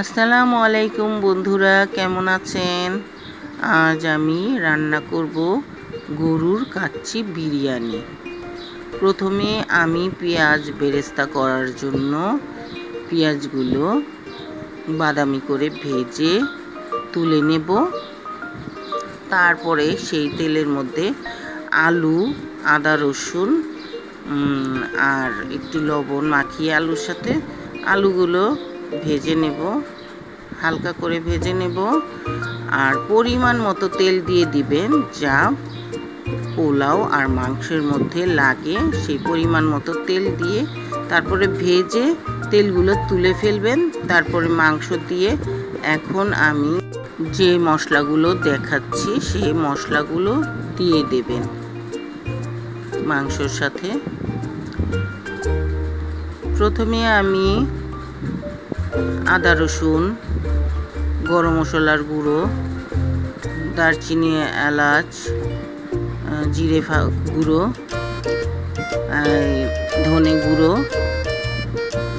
আসসালামু আলাইকুম বন্ধুরা, কেমন আছেন? আজ আমি রান্না করব গরুর কাচ্চি বিরিয়ানি। প্রথমে আমি পেঁয়াজ বেরেস্তা করার জন্য পেঁয়াজগুলো বাদামি করে ভেজে তুলে নেব। তারপরে সেই তেলের মধ্যে আলু, আদা, রসুন আর একটু লবণ মাখিয়ে আলুর সাথে আলুগুলো ভেজে নেব, হালকা করে ভেজে নেব। আর পরিমাণ মতো তেল দিয়ে দিবেন, যা পোলাও আর মাংসের মধ্যে লাগে সেই পরিমাণ মতো তেল দিয়ে তারপরে ভেজে তেলগুলো তুলে ফেলবেন। তারপরে মাংস দিয়ে এখন আমি যে মশলাগুলো দেখাচ্ছি সেই মশলাগুলো দিয়ে দেবেন মাংসর সাথে। প্রথমে আমি আদা, রসুন, গরম মশলার গুঁড়ো, দারচিনি, এলাচ, জিরে গুঁড়ো, ধনে গুঁড়ো,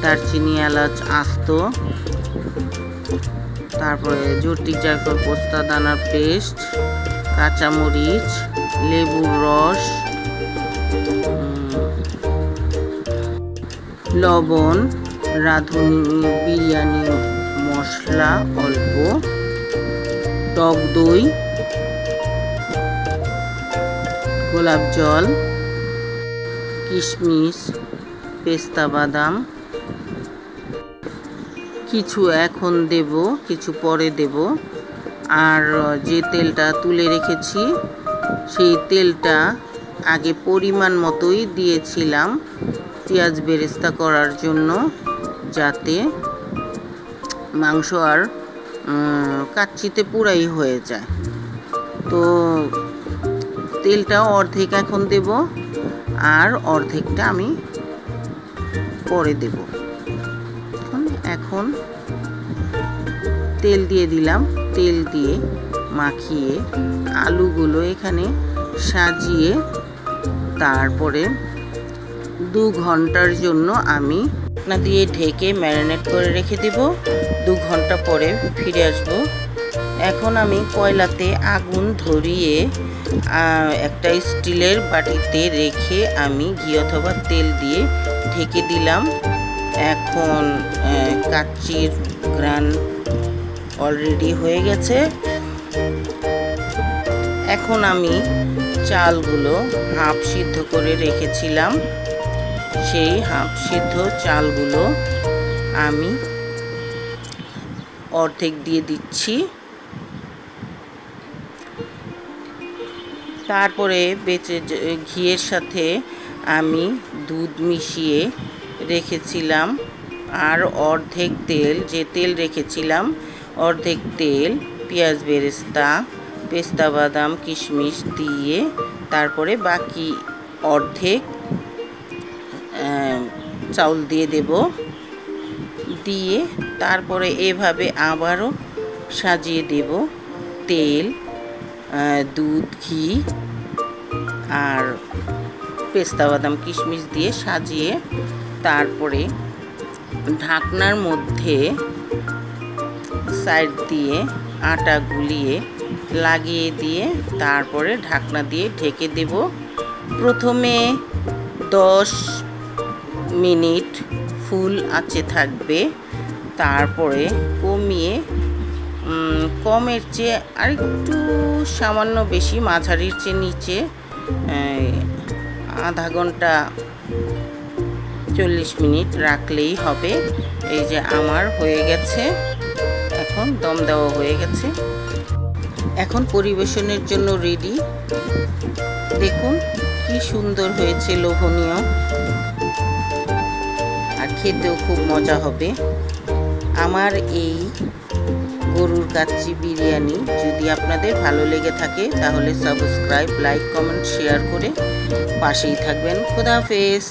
দারচিনি, এলাচ আস্ত, তারপরে জর্তি, জায়ফল, পোস্তা দানার পেস্ট, কাঁচামরিচ, লেবুর রস, লবণ, রাঁধুনি বিরিয়ানি মশলা অল্প, টক দই, গোলাপ জল, কিশমিশ, পেস্তা বাদাম, কিছু এখন দেব, কিছু পরে দেব। আর যে তেলটা তুলে রেখেছি সেই তেলটা আগে পরিমাণ মতোই দিয়েছিলাম পেঁয়াজ বেরেস্তা করার জন্য, যাতে মাংস আর কাচ্চিতে পুরাই হয়ে যায়। তো তেলটা অর্ধেক এখন দেব আর অর্ধেকটা আমি পরে দেব। এখন তেল দিয়ে দিলাম, তেল দিয়ে মাখিয়ে আলুগুলো এখানে সাজিয়ে তারপরে 2 ঘন্টার জন্য আমি ঢাকনা দিয়ে ঢেকে ম্যারিনেট করে রেখে দেব। 2 ঘন্টা পরে ফিরে আসব। এখন আমি কয়লাতে আগুন ধরিয়ে একটা স্টিলের বাটিতে রেখে আমি ঘি অথবা তেল দিয়ে ঢেকে দিলাম। এখন কাচ্চির গ্রান অলরেডি হয়ে গেছে। এখন আমি চালগুলো হাফ সিদ্ধ করে রেখেছিলাম, সেই হাফ সিদ্ধ চালগুলো আমি অর্ধেক দিয়ে দিচ্ছি। তারপরে বেঁচে ঘিয়ের সাথে আমি দুধ মিশিয়ে রেখেছিলাম আর অর্ধেক তেল, যে তেল রেখেছিলাম অর্ধেক তেল পেঁয়াজ বেরেস্তা, পেস্তা বাদাম, কিশমিশ দিয়ে তারপরে বাকি অর্ধেক চাউল দিয়ে দেব। দিয়ে তারপরে এভাবে আবারও সাজিয়ে দেব তেল, দুধ, ঘি আর পেস্তা বাদাম, কিশমিশ দিয়ে সাজিয়ে তারপরে ঢাকনার মধ্যে সাইড দিয়ে আটা গুলিয়ে লাগিয়ে দিয়ে তারপরে ঢাকনা দিয়ে ঢেকে দেব। প্রথমে 10 মিনিট ফুল আঁচে থাকবে, তারপরে কমিয়ে কমের চেয়ে আরেকটু সামান্য বেশি, মাঝারির চেয়ে নিচে আধা ঘন্টা 40 মিনিট রাখলেই হবে। এই যে আমার হয়ে গেছে, এখন দম দেওয়া হয়ে গেছে। এখন পরিবেশনের জন্য রেডি। দেখুন কি সুন্দর হয়েছে, লোভনীয়, আর খেতেও খুব মজা হবে। আমার এই গরুর কাচ্চি বিরিয়ানি যদি আপনাদের ভালো লেগে থাকে তাহলে সাবস্ক্রাইব, লাইক, কমেন্ট, শেয়ার করে পাশেই থাকবেন। খোদা হাফেজ।